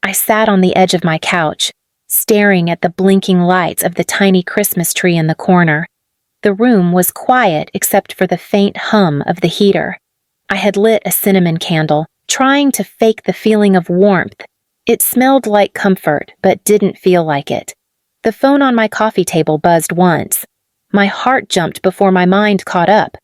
I sat on the edge of my couch, staring at the blinking lights of the tiny Christmas tree in the corner. The room was quiet except for the faint hum of the heater. I had lit a cinnamon candle, trying to fake the feeling of warmth. It smelled like comfort, but didn't feel like it. The phone on my coffee table buzzed once. My heart jumped before my mind caught up.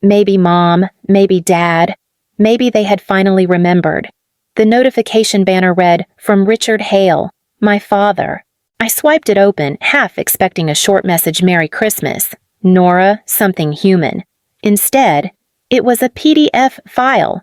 Maybe Mom, maybe Dad, maybe they had finally remembered. The notification banner read, "From Richard Hale, my father." I swiped it open, half expecting a short message, "Merry Christmas, Nora, something human." Instead, it was a PDF file.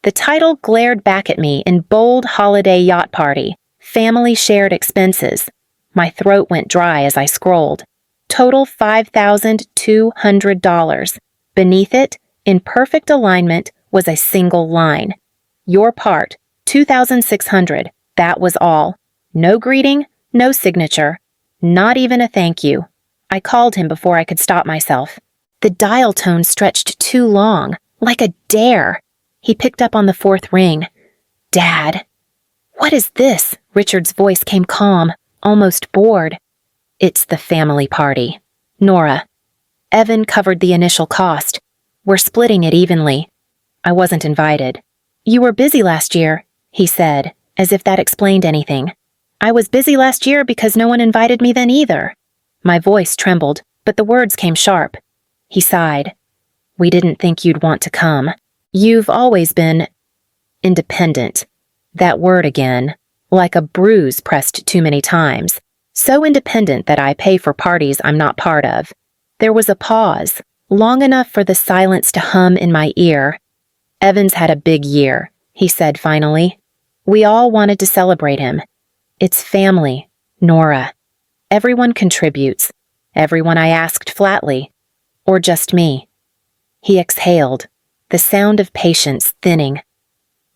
The title glared back at me in bold holiday yacht party, family shared expenses. My throat went dry as I scrolled. Total $5,200. Beneath it, in perfect alignment, was a single line. Your part, $2,600. That was all. No greeting, no signature, not even a thank you. I called him before I could stop myself. The dial tone stretched too long, like a dare. He picked up on the fourth ring. "Dad." "What is this?" Richard's voice came calm, almost bored. "It's the family party. Nora." Evan covered the initial cost. "We're splitting it evenly." I wasn't invited. "You were busy last year," he said, as if that explained anything. "I was busy last year because no one invited me then either." My voice trembled, but the words came sharp. He sighed. "We didn't think you'd want to come. You've always been independent." That word again, like a bruise pressed too many times. So independent that I pay for parties I'm not part of. There was a pause, long enough for the silence to hum in my ear. "Evan's had a big year," he said finally. "We all wanted to celebrate him. It's family, Nora. Everyone contributes. Everyone I asked flatly. Or just me." He exhaled, the sound of patience thinning.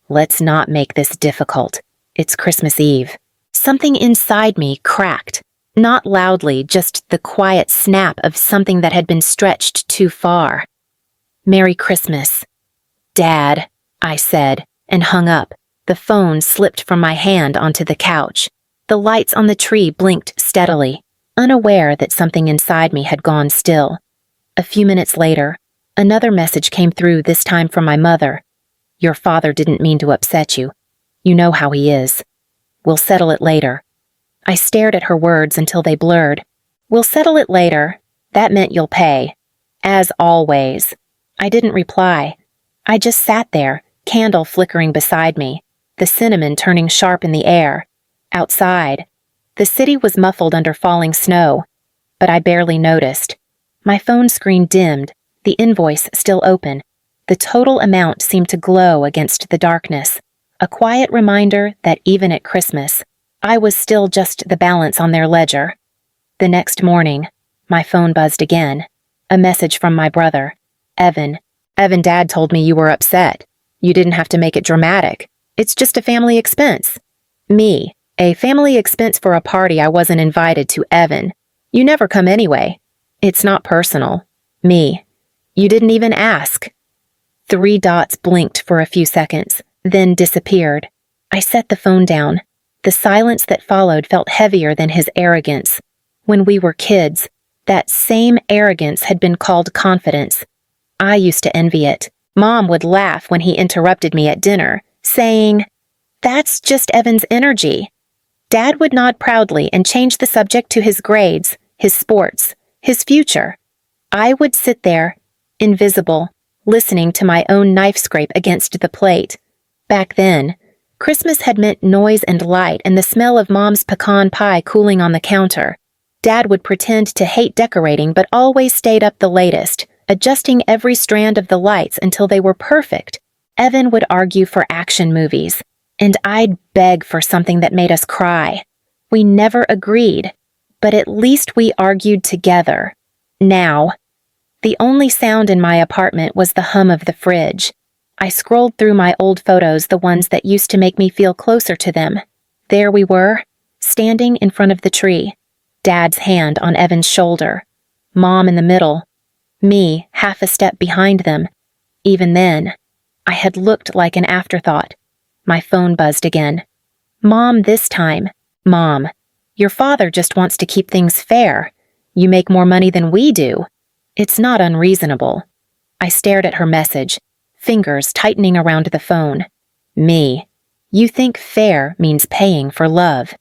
"Let's not make this difficult. It's Christmas Eve." Something inside me cracked. Not loudly, just the quiet snap of something that had been stretched too far. "Merry Christmas, Dad," I said, and hung up. The phone slipped from my hand onto the couch. The lights on the tree blinked steadily, unaware that something inside me had gone still. A few minutes later, another message came through, this time from my mother. "Your father didn't mean to upset you. You know how he is. We'll settle it later." I stared at her words until they blurred. "We'll settle it later. That meant you'll pay. As always." I didn't reply. I just sat there, candle flickering beside me, the cinnamon turning sharp in the air. Outside, the city was muffled under falling snow, but I barely noticed. My phone screen dimmed, the invoice still open. The total amount seemed to glow against the darkness, a quiet reminder that even at Christmas, I was still just the balance on their ledger. The next morning, my phone buzzed again. A message from my brother, Evan. "Evan, Dad told me you were upset. You didn't have to make it dramatic. It's just a family expense." Me, a family expense for a party I wasn't invited to, Evan. "You never come anyway. It's not personal." Me, "You didn't even ask." 3 dots blinked for a few seconds, then disappeared. I set the phone down. The silence that followed felt heavier than his arrogance. When we were kids, that same arrogance had been called confidence. I used to envy it. Mom would laugh when he interrupted me at dinner, saying, "That's just Evan's energy." Dad would nod proudly and change the subject to his grades, his sports, his future. I would sit there, invisible, listening to my own knife scrape against the plate. Back then, Christmas had meant noise and light and the smell of Mom's pecan pie cooling on the counter. Dad would pretend to hate decorating but always stayed up the latest, adjusting every strand of the lights until they were perfect. Evan would argue for action movies, and I'd beg for something that made us cry. We never agreed, but at least we argued together. Now, the only sound in my apartment was the hum of the fridge. I scrolled through my old photos, the ones that used to make me feel closer to them. There we were, standing in front of the tree, Dad's hand on Evan's shoulder, Mom in the middle, me half a step behind them. Even then, I had looked like an afterthought. My phone buzzed again. Mom this time. Mom, your father just wants to keep things fair. You make more money than we do. It's not unreasonable. I stared at her message, fingers tightening around the phone. Me. You think fair means paying for love.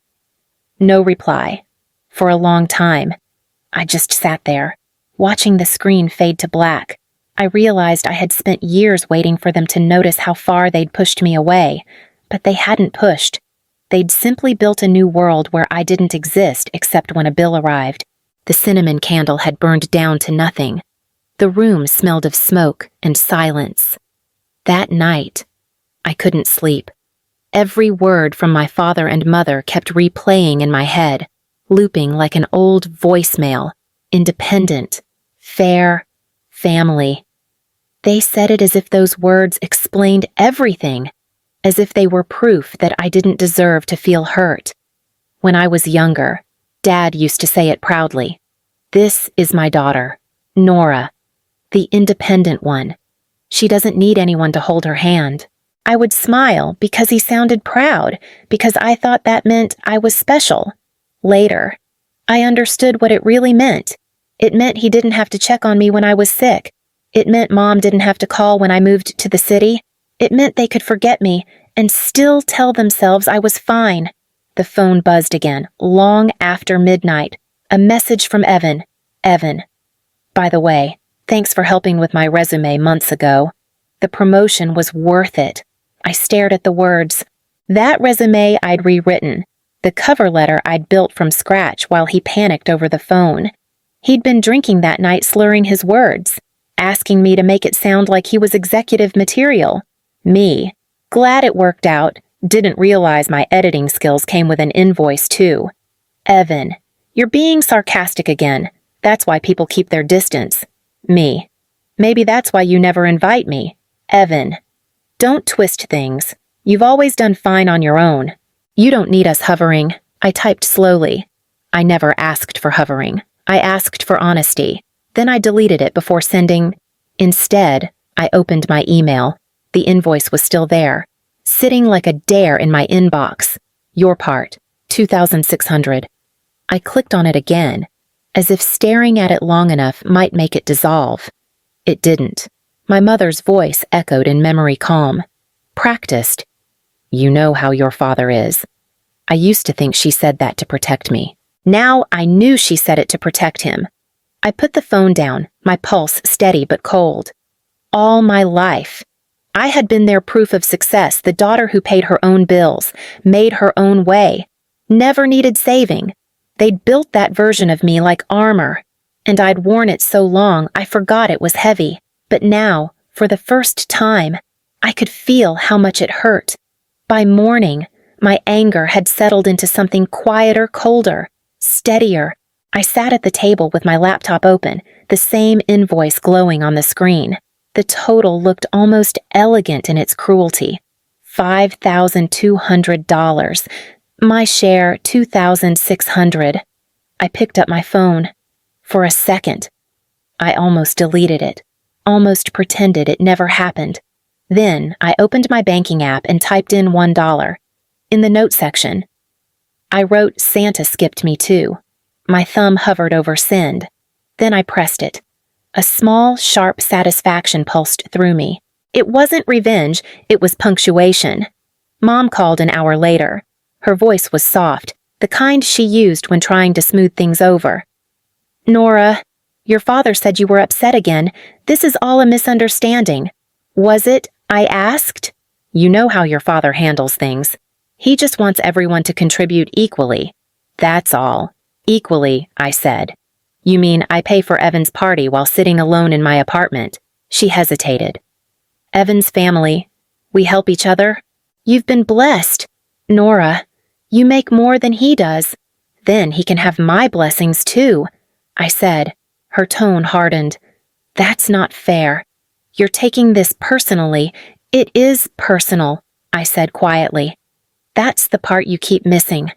No reply. For a long time. I just sat there, watching the screen fade to black. I realized I had spent years waiting for them to notice how far they'd pushed me away, but they hadn't pushed. They'd simply built a new world where I didn't exist except when a bill arrived. The cinnamon candle had burned down to nothing. The room smelled of smoke and silence. That night, I couldn't sleep. Every word from my father and mother kept replaying in my head, looping like an old voicemail. Independent, fair, family. They said it as if those words explained everything, as if they were proof that I didn't deserve to feel hurt. When I was younger, Dad used to say it proudly. This is my daughter, Nora, the independent one. She doesn't need anyone to hold her hand. I would smile because he sounded proud, because I thought that meant I was special. Later, I understood what it really meant. It meant he didn't have to check on me when I was sick. It meant Mom didn't have to call when I moved to the city. It meant they could forget me and still tell themselves I was fine. The phone buzzed again, long after midnight. A message from Evan. Evan. By the way, thanks for helping with my resume months ago. The promotion was worth it. I stared at the words. That resume I'd rewritten. The cover letter I'd built from scratch while he panicked over the phone. He'd been drinking that night, slurring his words, asking me to make it sound like he was executive material. Me, glad it worked out, didn't realize my editing skills came with an invoice too. Evan, you're being sarcastic again. That's why people keep their distance. Me, maybe that's why you never invite me. Evan, don't twist things. You've always done fine on your own. You don't need us hovering. I typed slowly. I never asked for hovering. I asked for honesty. Then I deleted it before sending. Instead, I opened my email. The invoice was still there, sitting like a dare in my inbox. Your part, $2,600. I clicked on it again, as if staring at it long enough might make it dissolve. It didn't. My mother's voice echoed in memory calm. Practiced. You know how your father is. I used to think she said that to protect me. Now I knew she said it to protect him. I put the phone down, my pulse steady but cold. All my life, I had been their proof of success, the daughter who paid her own bills, made her own way, never needed saving. They'd built that version of me like armor, and I'd worn it so long I forgot it was heavy. But now, for the first time, I could feel how much it hurt. By morning, my anger had settled into something quieter, colder, steadier. I sat at the table with my laptop open, the same invoice glowing on the screen. The total looked almost elegant in its cruelty. $5,200. My share, $2,600. I picked up my phone. For a second, I almost deleted it, almost pretended it never happened. Then I opened my banking app and typed in $1. In the note section, I wrote Santa skipped me too. My thumb hovered over send. Then I pressed it. A small, sharp satisfaction pulsed through me. It wasn't revenge, it was punctuation. Mom called an hour later. Her voice was soft, the kind she used when trying to smooth things over. Nora, your father said you were upset again. This is all a misunderstanding. Was it? I asked. You know how your father handles things. He just wants everyone to contribute equally. That's all. Equally, I said. You mean I pay for Evan's party while sitting alone in my apartment? She hesitated. Evan's family. We help each other. You've been blessed. Nora, you make more than he does. Then he can have my blessings too, I said. Her tone hardened. That's not fair. You're taking this personally. It is personal, I said quietly. That's the part you keep missing.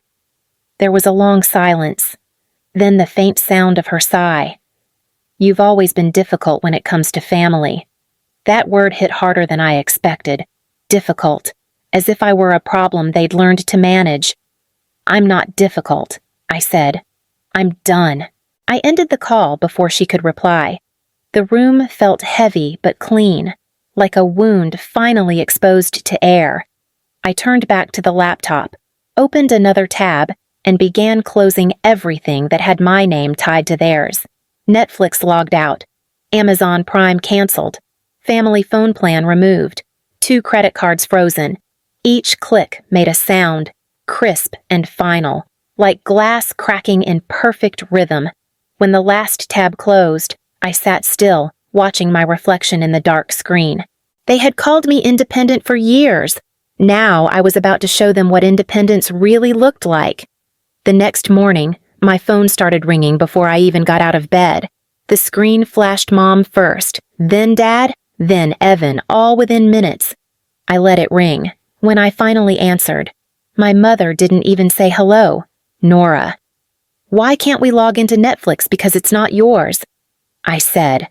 There was a long silence. Then the faint sound of her sigh. You've always been difficult when it comes to family. That word hit harder than I expected. Difficult. as if I were a problem they'd learned to manage. "I'm not difficult," I said. "I'm done." I ended the call before she could reply. The room felt heavy but clean, like a wound finally exposed to air. I turned back to the laptop, opened another tab, and began closing everything that had my name tied to theirs. Netflix logged out, Amazon Prime canceled, family phone plan removed, 2 credit cards frozen. Each click made a sound, crisp and final, like glass cracking in perfect rhythm. When the last tab closed, I sat still, watching my reflection in the dark screen. They had called me independent for years. Now I was about to show them what independence really looked like. The next morning, my phone started ringing before I even got out of bed. The screen flashed Mom first, then Dad, then Evan, all within minutes. I let it ring. When I finally answered, my mother didn't even say hello. Nora. "Why can't we log into Netflix because it's not yours?" I said.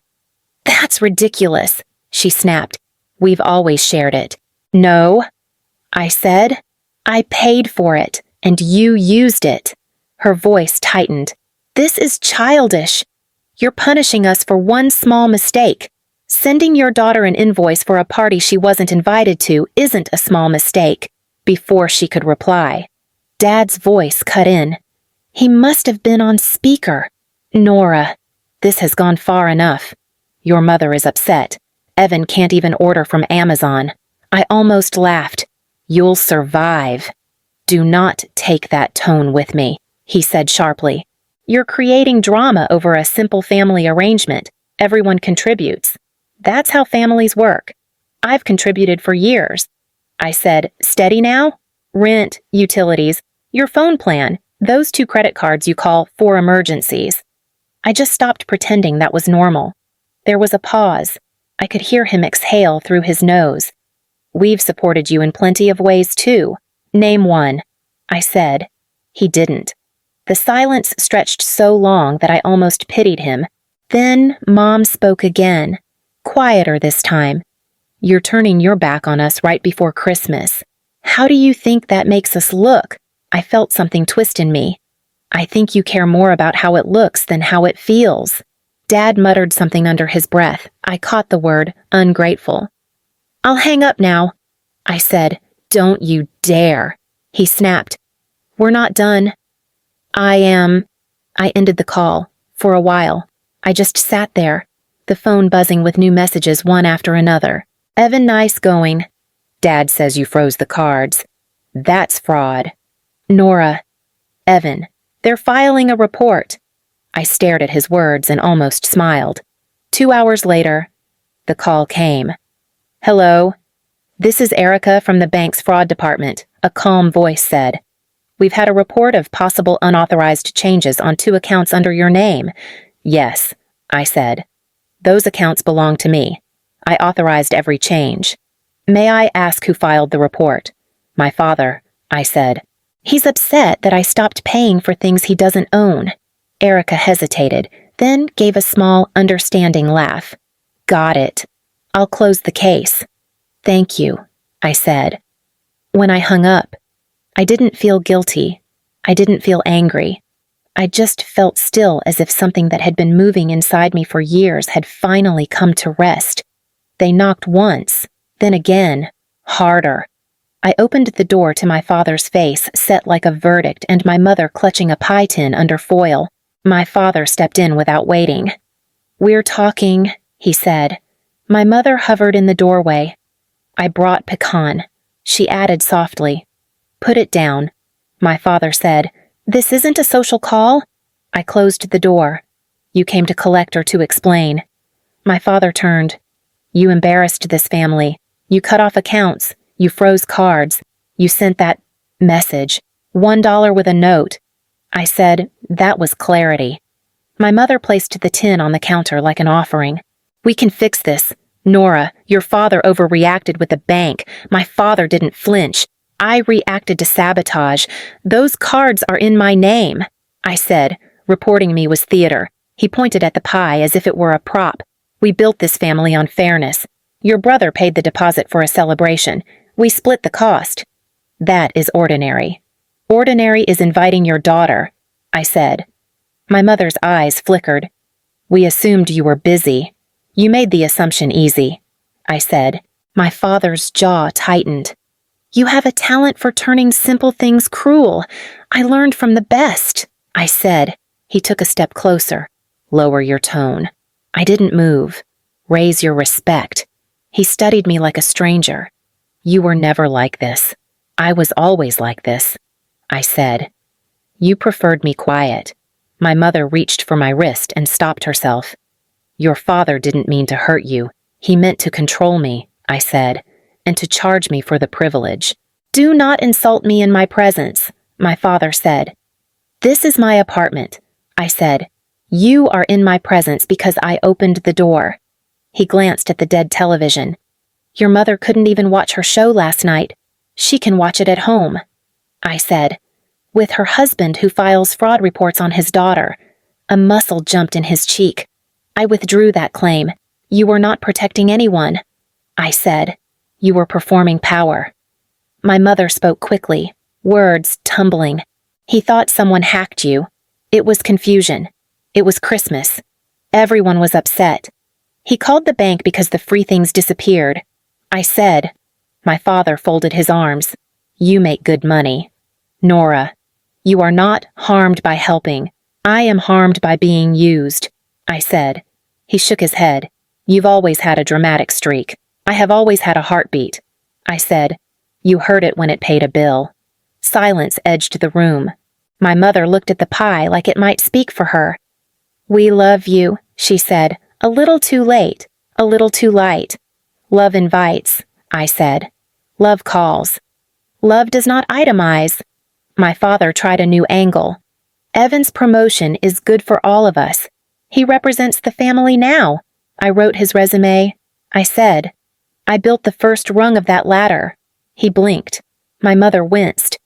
"That's ridiculous," she snapped. "We've always shared it." "No," I said. "I paid for it, and you used it." Her voice tightened. "This is childish. You're punishing us for one small mistake. Sending your daughter an invoice for a party she wasn't invited to isn't a small mistake." Before she could reply, Dad's voice cut in. He must have been on speaker. "Nora, this has gone far enough. Your mother is upset. Evan can't even order from Amazon." I almost laughed. "You'll survive." "Do not take that tone with me," he said sharply. "You're creating drama over a simple family arrangement. Everyone contributes. That's how families work. I've contributed for years." I said, "Steady now? Rent, utilities, your phone plan, those 2 credit cards you call for emergencies." I just stopped pretending that was normal. There was a pause. I could hear him exhale through his nose. "We've supported you in plenty of ways, too. Name one," I said. He didn't. The silence stretched so long that I almost pitied him. Then Mom spoke again, quieter this time. "You're turning your back on us right before Christmas. How do you think that makes us look?" I felt something twist in me. "I think you care more about how it looks than how it feels." Dad muttered something under his breath. I caught the word, ungrateful. "I'll hang up now," I said. "Don't you dare." He snapped. "We're not done." I ended the call. For a while, I just sat there, the phone buzzing with new messages one after another. "Evan, nice going." "Dad says you froze the cards." "That's fraud." "Nora." "Evan. They're filing a report." I stared at his words and almost smiled. 2 hours later, the call came. "Hello. This is Erica from the bank's fraud department," a calm voice said. "We've had a report of possible unauthorized changes on 2 accounts under your name." "Yes," I said. "Those accounts belong to me. I authorized every change." "May I ask who filed the report?" "My father," I said. "He's upset that I stopped paying for things he doesn't own." Erica hesitated, then gave a small, understanding laugh. "Got it. I'll close the case." "Thank you," I said. When I hung up, I didn't feel guilty. I didn't feel angry. I just felt still, as if something that had been moving inside me for years had finally come to rest. They knocked once, then again, harder. I opened the door to my father's face, set like a verdict, and my mother clutching a pie tin under foil. My father stepped in without waiting. "We're talking," he said. My mother hovered in the doorway. "I brought pecan," she added softly. "Put it down," my father said. "This isn't a social call." I closed the door. "You came to collect or to explain." My father turned. "You embarrassed this family. You cut off accounts. You froze cards. You sent that message. $1 with a note." I said, "That was clarity." My mother placed the tin on the counter like an offering. "We can fix this. Nora, your father overreacted with the bank. My father didn't flinch. I reacted to sabotage. Those cards are in my name." I said, "Reporting me was theater." He pointed at the pie as if it were a prop. "We built this family on fairness. Your brother paid the deposit for a celebration. We split the cost. That is ordinary. Ordinary is inviting your daughter, I said. My mother's eyes flickered. We assumed you were busy. You made the assumption easy, I said. My father's jaw tightened. You have a talent for turning simple things cruel. I learned from the best, I said. He took a step closer. Lower your tone. I didn't move. Raise your respect. He studied me like a stranger. You were never like this. I was always like this, I said. You preferred me quiet. My mother reached for my wrist and stopped herself. Your father didn't mean to hurt you. He meant to control me, I said, and to charge me for the privilege. Do not insult me in my presence, my father said. This is my apartment, I said. You are in my presence because I opened the door. He glanced at the dead television. Your mother couldn't even watch her show last night. She can watch it at home, I said. With her husband who files fraud reports on his daughter. A muscle jumped in his cheek. I withdrew that claim. You were not protecting anyone, I said. You were performing power. My mother spoke quickly, words tumbling. He thought someone hacked you. It was confusion. It was Christmas. Everyone was upset. He called the bank because the free things disappeared. I said. My father folded his arms. You make good money. Nora, you are not harmed by helping. I am harmed by being used, I said. He shook his head. You've always had a dramatic streak. I have always had a heartbeat, I said. You heard it when it paid a bill. Silence edged the room. My mother looked at the pie like it might speak for her. We love you, she said, a little too late, a little too light. Love invites, I said. Love calls. Love does not itemize. My father tried a new angle. Evan's promotion is good for all of us. He represents the family now. I wrote his resume. I said. I built the first rung of that ladder. He blinked. My mother winced.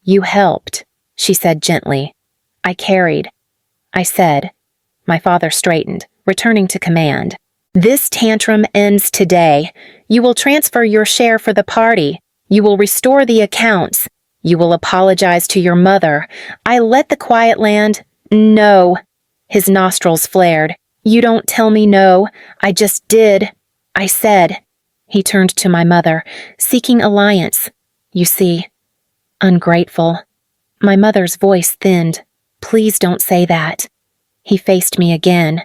You helped, she said gently. I carried. I said. My father straightened, returning to command. This tantrum ends today. You will transfer your share for the party. You will restore the accounts. You will apologize to your mother. I let the quiet land. No. His nostrils flared. You don't tell me no. I just did. I said. He turned to my mother, seeking alliance. You see. Ungrateful. My mother's voice thinned. Please don't say that. He faced me again.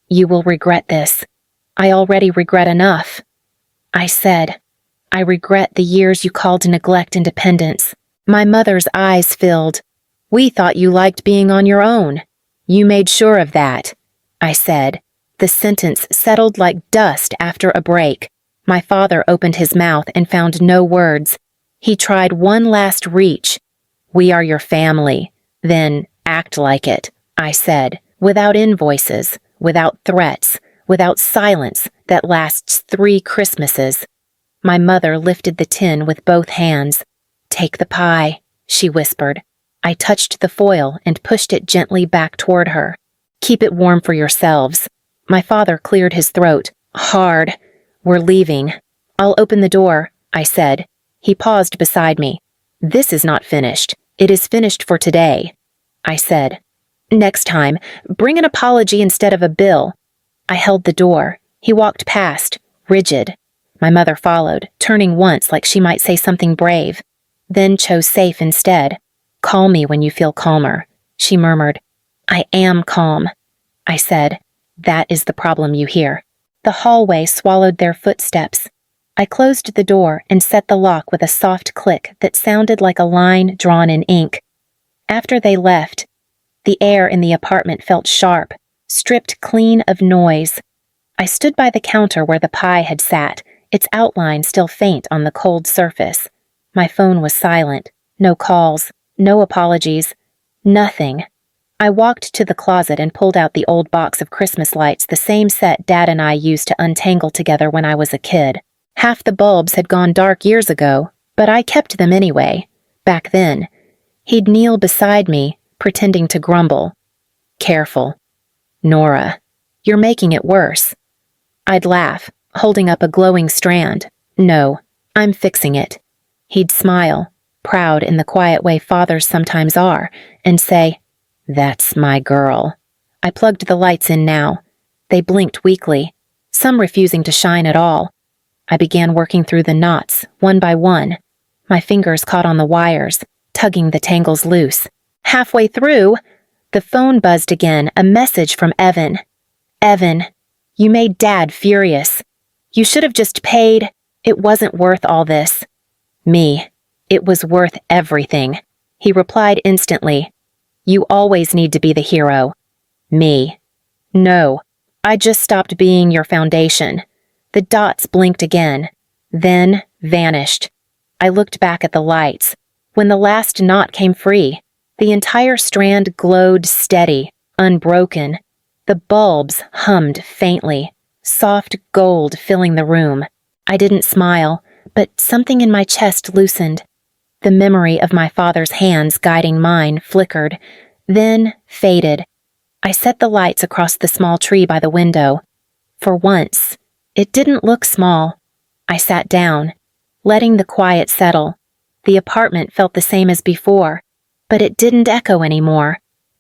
You will regret this. I already regret enough. I said. I regret the years you called neglect independence. My mother's eyes filled. We thought you liked being on your own. You made sure of that, I said. The sentence settled like dust after a break. My father opened his mouth and found no words. He tried one last reach. We are your family. Then act like it, I said, without invoices, without threats, without silence that lasts 3 Christmases. My mother lifted the tin with both hands. Take the pie, she whispered. I touched the foil and pushed it gently back toward her. Keep it warm for yourselves. My father cleared his throat. Hard. We're leaving. I'll open the door, I said. He paused beside me. This is not finished. It is finished for today, I said. Next time, bring an apology instead of a bill. I held the door. He walked past, rigid. My mother followed, turning once like she might say something brave, then chose safe instead. Call me when you feel calmer, she murmured. I am calm, I said. That is the problem you hear. The hallway swallowed their footsteps. I closed the door and set the lock with a soft click that sounded like a line drawn in ink. After they left, the air in the apartment felt sharp, stripped clean of noise. I stood by the counter where the pie had sat, its outline still faint on the cold surface. My phone was silent. No calls, no apologies, nothing. I walked to the closet and pulled out the old box of Christmas lights, the same set Dad and I used to untangle together when I was a kid. Half the bulbs had gone dark years ago, but I kept them anyway. Back then, he'd kneel beside me, pretending to grumble. Careful. Nora, you're making it worse. I'd laugh, holding up a glowing strand. No, I'm fixing it. He'd smile, proud in the quiet way fathers sometimes are, and say, "That's my girl." I plugged the lights in now. They blinked weakly, some refusing to shine at all. I began working through the knots, one by one. My fingers caught on the wires, tugging the tangles loose. Halfway through, the phone buzzed again, a message from Evan. "Evan, you made Dad furious. You should have just paid. It wasn't worth all this." Me. It was worth everything. He replied instantly. "You always need to be the hero." Me. "No, I just stopped being your foundation." The dots blinked again, then vanished. I looked back at the lights. When the last knot came free, the entire strand glowed steady, unbroken. The bulbs hummed faintly, soft gold filling the room. I didn't smile, but something in my chest loosened. The memory of my father's hands guiding mine flickered, then faded. I set the lights across the small tree by the window. For once, it didn't look small. I sat down, letting the quiet settle. The apartment felt the same as before, but it didn't echo anymore.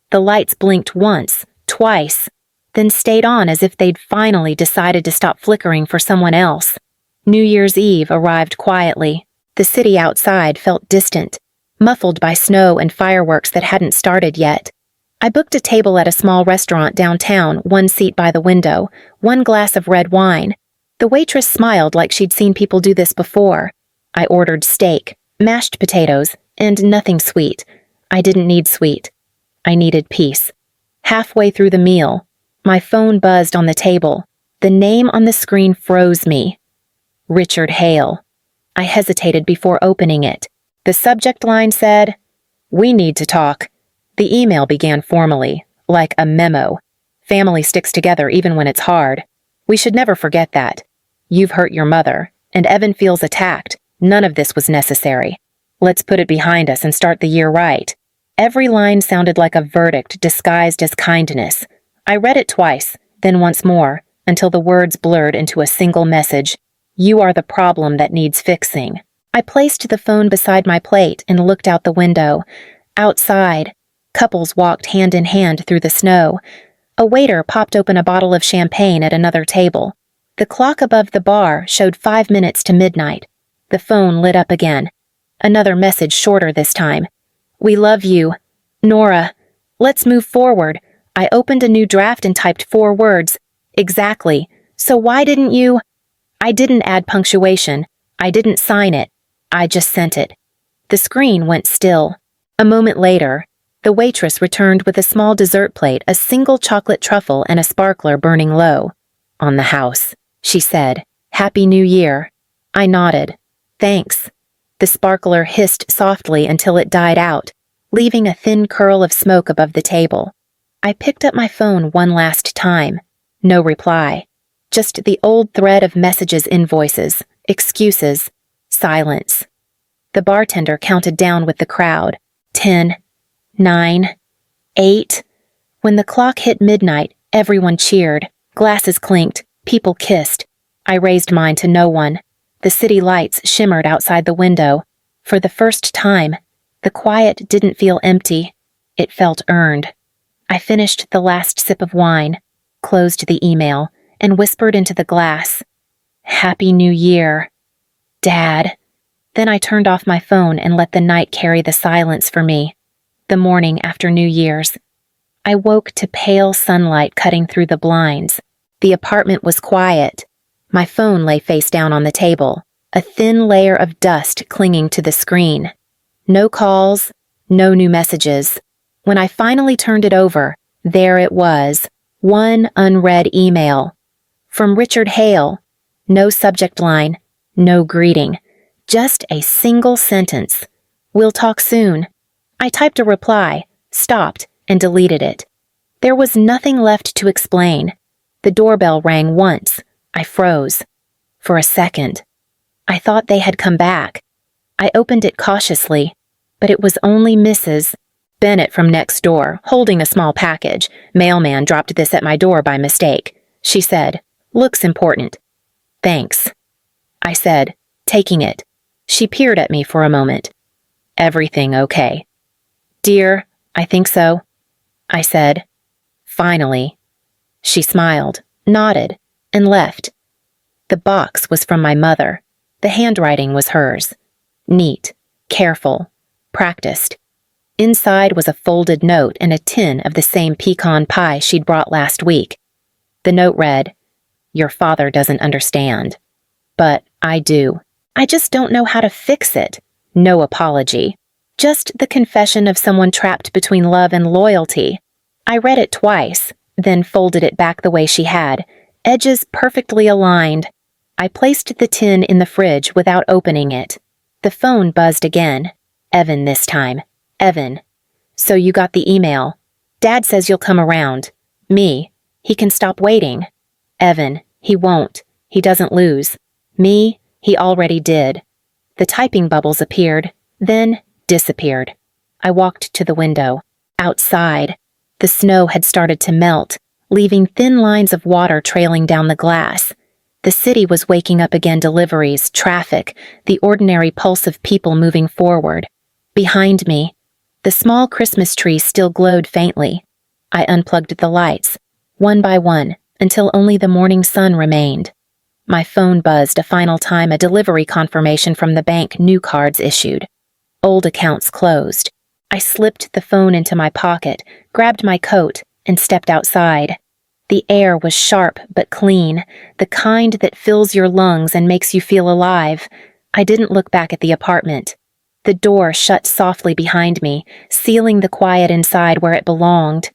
The lights blinked once, twice, then stayed on as if they'd finally decided to stop flickering for someone else. New Year's Eve arrived quietly. The city outside felt distant, muffled by snow and fireworks that hadn't started yet. I booked a table at a small restaurant downtown, one seat by the window, one glass of red wine. The waitress smiled like she'd seen people do this before. I ordered steak, mashed potatoes, and nothing sweet. I didn't need sweet. I needed peace. Halfway through the meal, my phone buzzed on the table. The name on the screen froze me. Richard Hale. I hesitated before opening it. The subject line said, "We need to talk." The email began formally, like a memo. "Family sticks together even when it's hard. We should never forget that. You've hurt your mother, and Evan feels attacked. None of this was necessary. Let's put it behind us and start the year right." Every line sounded like a verdict disguised as kindness. I read it twice, then once more, until the words blurred into a single message. "You are the problem that needs fixing." I placed the phone beside my plate and looked out the window. Outside, couples walked hand in hand through the snow. A waiter popped open a bottle of champagne at another table. The clock above the bar showed 5 minutes to midnight. The phone lit up again. Another message, shorter this time. "We love you. Nora. Let's move forward." I opened a new draft and typed 4 words. "Exactly. So why didn't you—" I didn't add punctuation. I didn't sign it. I just sent it. The screen went still. A moment later, the waitress returned with a small dessert plate, a single chocolate truffle, and a sparkler burning low. "On the house," she said. "Happy New Year." I nodded. "Thanks." The sparkler hissed softly until it died out, leaving a thin curl of smoke above the table. I picked up my phone one last time. No reply. Just the old thread of messages, invoices, excuses, silence. The bartender counted down with the crowd. 10, 9, 8. When the clock hit midnight, everyone cheered. Glasses clinked. People kissed. I raised mine to no one. The city lights shimmered outside the window. For the first time, the quiet didn't feel empty. It felt earned. I finished the last sip of wine, closed the email, and whispered into the glass, "Happy New Year, Dad." Then I turned off my phone and let the night carry the silence for me. The morning after New Year's, I woke to pale sunlight cutting through the blinds. The apartment was quiet. My phone lay face down on the table, a thin layer of dust clinging to the screen. No calls, no new messages. When I finally turned it over, there it was, one unread email. From Richard Hale. No subject line, no greeting. Just a single sentence. "We'll talk soon." I typed a reply, stopped, and deleted it. There was nothing left to explain. The doorbell rang once. I froze. For a second. I thought they had come back. I opened it cautiously, but it was only Mrs. Bennett from next door, holding a small package. "Mailman dropped this at my door by mistake," she said. "Looks important." "Thanks," I said, taking it. She peered at me for a moment. Everything okay? Dear, I think so, I said. Finally. She smiled, nodded, and left. The box was from my mother. The handwriting was hers. Neat, careful, practiced. Inside was a folded note and a tin of the same pecan pie she'd brought last week. The note read, "Your father doesn't understand. But I do. I just don't know how to fix it. No apology. Just the confession of someone trapped between love and loyalty." I read it twice, then folded it back the way she had, edges perfectly aligned. I placed the tin in the fridge without opening it. The phone buzzed again. Evan this time. Evan. "So you got the email. Dad says you'll come around. Me. He can stop waiting. Evan. He won't. He doesn't lose. Me. He already did." The typing bubbles appeared, then disappeared. I walked to the window. Outside, the snow had started to melt, leaving thin lines of water trailing down the glass. The city was waking up again, deliveries, traffic, the ordinary pulse of people moving forward. Behind me, the small Christmas tree still glowed faintly. I unplugged the lights, one by one, until only the morning sun remained. My phone buzzed a final time, a delivery confirmation from the bank, new cards issued. Old accounts closed. I slipped the phone into my pocket, grabbed my coat, and stepped outside. The air was sharp but clean, the kind that fills your lungs and makes you feel alive. I didn't look back at the apartment. The door shut softly behind me, sealing the quiet inside where it belonged.